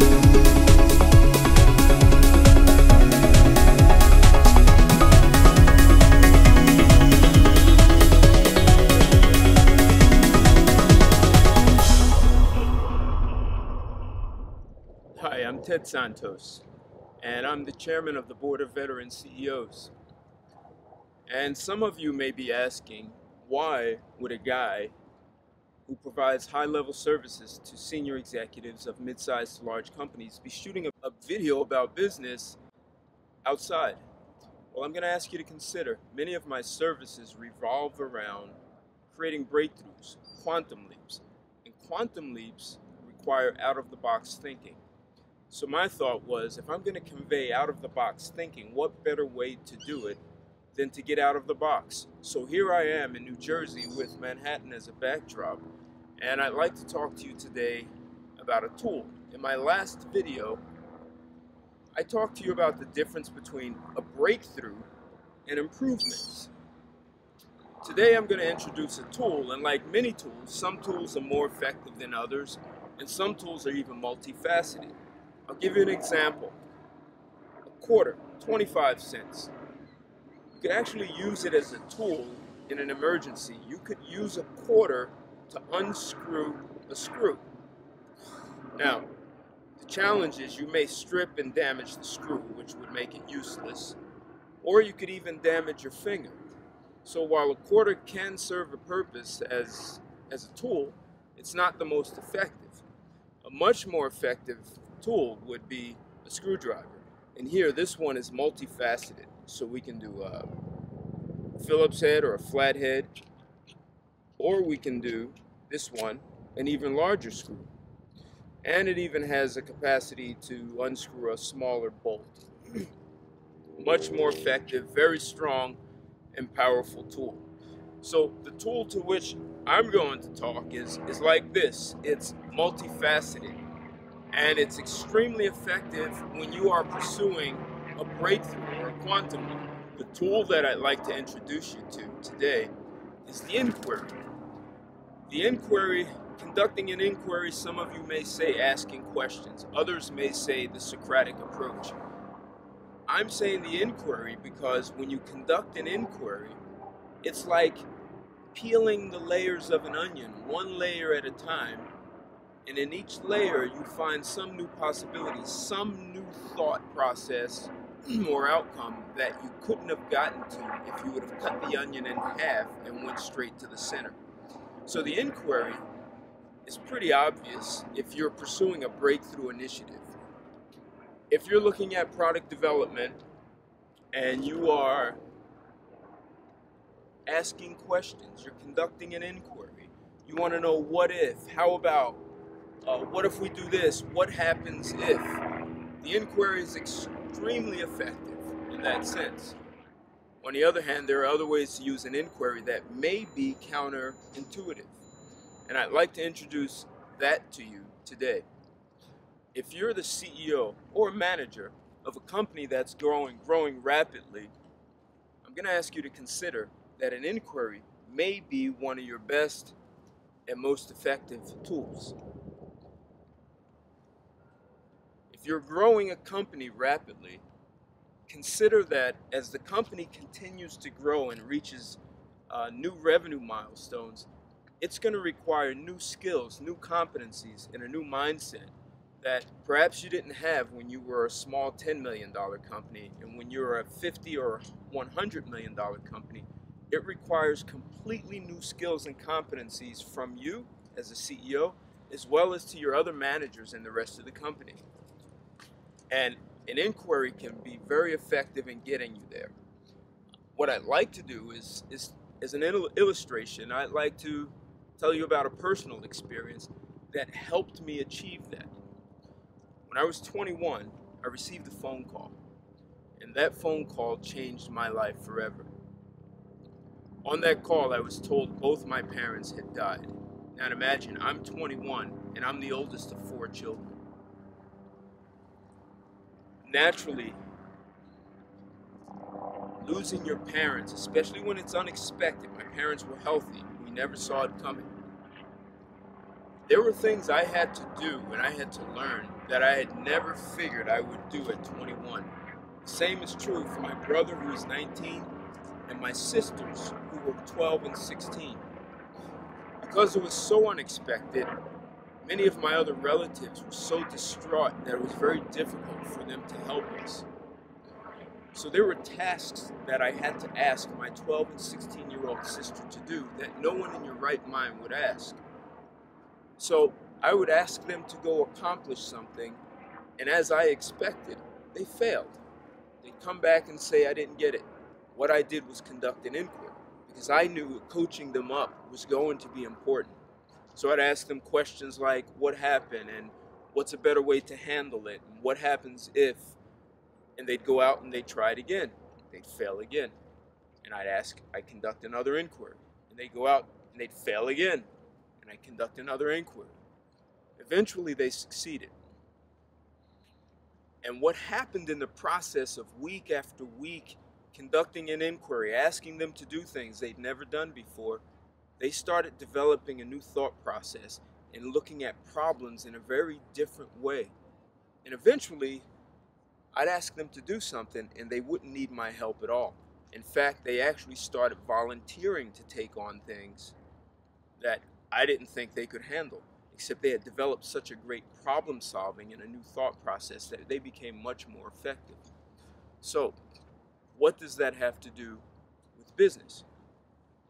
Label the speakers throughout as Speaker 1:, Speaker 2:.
Speaker 1: Hi, I'm Ted Santos, and I'm the chairman of the Board of Veteran CEOs. And some of you may be asking, why would a guy who provides high-level services to senior executives of mid-sized to large companies be shooting a video about business outside? Well, I'm going to ask you to consider many of my services revolve around creating breakthroughs, quantum leaps. And quantum leaps require out-of-the-box thinking. So my thought was, if I'm going to convey out-of-the-box thinking, what better way to do it than to get out of the box? So here I am in New Jersey with Manhattan as a backdrop, and I'd like to talk to you today about a tool. In my last video, I talked to you about the difference between a breakthrough and improvements. Today I'm going to introduce a tool, and like many tools, some tools are more effective than others, and some tools are even multifaceted. I'll give you an example. A quarter, 25 cents. You could actually use it as a tool in an emergency. You could use a quarter to unscrew a screw. Now, the challenge is you may strip and damage the screw, which would make it useless, or you could even damage your finger. So while a quarter can serve a purpose as a tool, it's not the most effective. A much more effective tool would be a screwdriver. And here, this one is multifaceted. So we can do a Phillips head or a flat head, or we can do this one, an even larger screw. And it even has a capacity to unscrew a smaller bolt. Much more effective, very strong, and powerful tool. So the tool to which I'm going to talk is like this. It's multifaceted. And it's extremely effective when you are pursuing a breakthrough or a quantum leap. The tool that I'd like to introduce you to today is the inquiry. The inquiry, conducting an inquiry, some of you may say asking questions. Others may say the Socratic approach. I'm saying the inquiry because when you conduct an inquiry, it's like peeling the layers of an onion, one layer at a time. And in each layer, you find some new possibility, some new thought process or outcome that you couldn't have gotten to if you would have cut the onion in half and went straight to the center. So the inquiry is pretty obvious if you're pursuing a breakthrough initiative. If you're looking at product development and you are asking questions, you're conducting an inquiry, you want to know what if, how about, what if we do this? What happens if? The inquiry is extremely effective in that sense. On the other hand, there are other ways to use an inquiry that may be counterintuitive. And I'd like to introduce that to you today. If you're the CEO or manager of a company that's growing rapidly, I'm going to ask you to consider that an inquiry may be one of your best and most effective tools. If you're growing a company rapidly, consider that as the company continues to grow and reaches new revenue milestones, it's going to require new skills, new competencies, and a new mindset that perhaps you didn't have when you were a small $10 million company, and when you're a $50 or $100 million company, it requires completely new skills and competencies from you as a CEO, as well as to your other managers and the rest of the company. And an inquiry can be very effective in getting you there. What I'd like to do is as an illustration, I'd like to tell you about a personal experience that helped me achieve that. When I was 21, I received a phone call, and that phone call changed my life forever. On that call, I was told both my parents had died. Now imagine, I'm 21, and I'm the oldest of 4 children. Naturally, losing your parents, especially when it's unexpected. My parents were healthy. We never saw it coming. There were things I had to do and I had to learn that I had never figured I would do at 21. The same is true for my brother who is 19 and my sisters who were 12 and 16. Because it was so unexpected, many of my other relatives were so distraught that it was very difficult for them to help us. So there were tasks that I had to ask my 12 and 16-year-old sister to do that no one in your right mind would ask. So I would ask them to go accomplish something, and as I expected, they failed. They'd come back and say I didn't get it. What I did was conduct an inquiry, because I knew coaching them up was going to be important. So I'd ask them questions like, what happened, and what's a better way to handle it, and what happens if, and they'd go out and they'd try it again. They'd fail again. And I'd conduct another inquiry, and they'd go out and they'd fail again. And I conduct another inquiry. Eventually they succeeded. And what happened in the process of week after week conducting an inquiry, asking them to do things they'd never done before, they started developing a new thought process and looking at problems in a very different way. And eventually, I'd ask them to do something and they wouldn't need my help at all. In fact, they actually started volunteering to take on things that I didn't think they could handle, except they had developed such a great problem solving and a new thought process that they became much more effective. So, what does that have to do with business?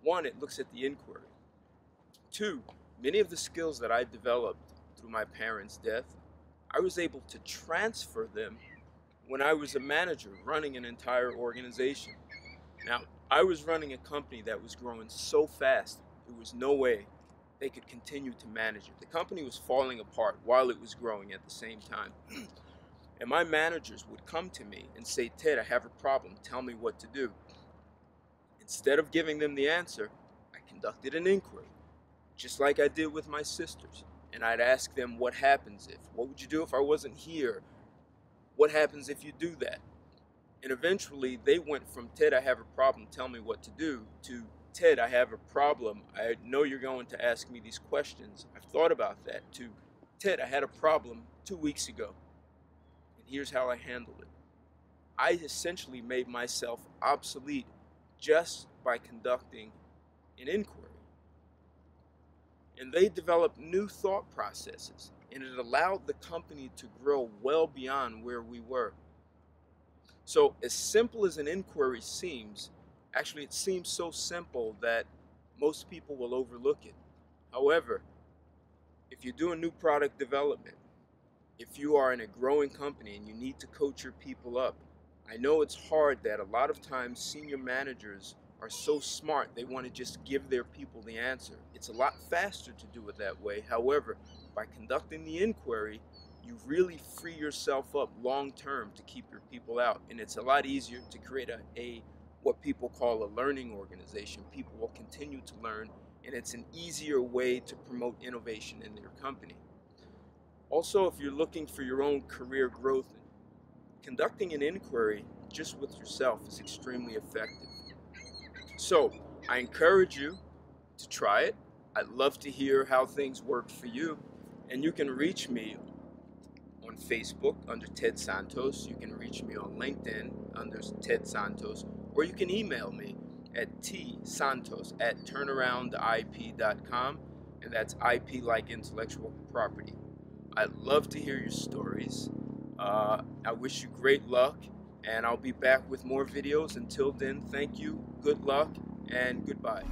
Speaker 1: One, it looks at the inquiry. Two, many of the skills that I developed through my parents' death, I was able to transfer them when I was a manager running an entire organization. Now, I was running a company that was growing so fast, there was no way they could continue to manage it. The company was falling apart while it was growing at the same time. And my managers would come to me and say, Ted, I have a problem, tell me what to do. Instead of giving them the answer, I conducted an inquiry, just like I did with my sisters. And I'd ask them, what happens if? What would you do if I wasn't here? What happens if you do that? And eventually they went from, Ted, I have a problem, tell me what to do, to, Ted, I have a problem, I know you're going to ask me these questions, I've thought about that, to, Ted, I had a problem 2 weeks ago, and here's how I handled it. I essentially made myself obsolete just by conducting an inquiry. And they developed new thought processes, and it allowed the company to grow well beyond where we were. So as simple as an inquiry seems, actually it seems so simple that most people will overlook it. However, if you're doing new product development, if you are in a growing company and you need to coach your people up, I know it's hard that a lot of times senior managers are so smart they want to just give their people the answer. It's a lot faster to do it that way. However, by conducting the inquiry, you really free yourself up long term to keep your people out, and it's a lot easier to create a what people call a learning organization. People will continue to learn, and it's an easier way to promote innovation in their company. Also, if you're looking for your own career growth, conducting an inquiry just with yourself is extremely effective. So I encourage you to try it. I'd love to hear how things work for you, and you can reach me on Facebook under Ted Santos. You can reach me on LinkedIn under Ted Santos, or you can email me at tsantos@turnaroundip.com, and that's IP like intellectual property. I'd love to hear your stories. I wish you great luck, and I'll be back with more videos. Until then, thank you, good luck, and goodbye.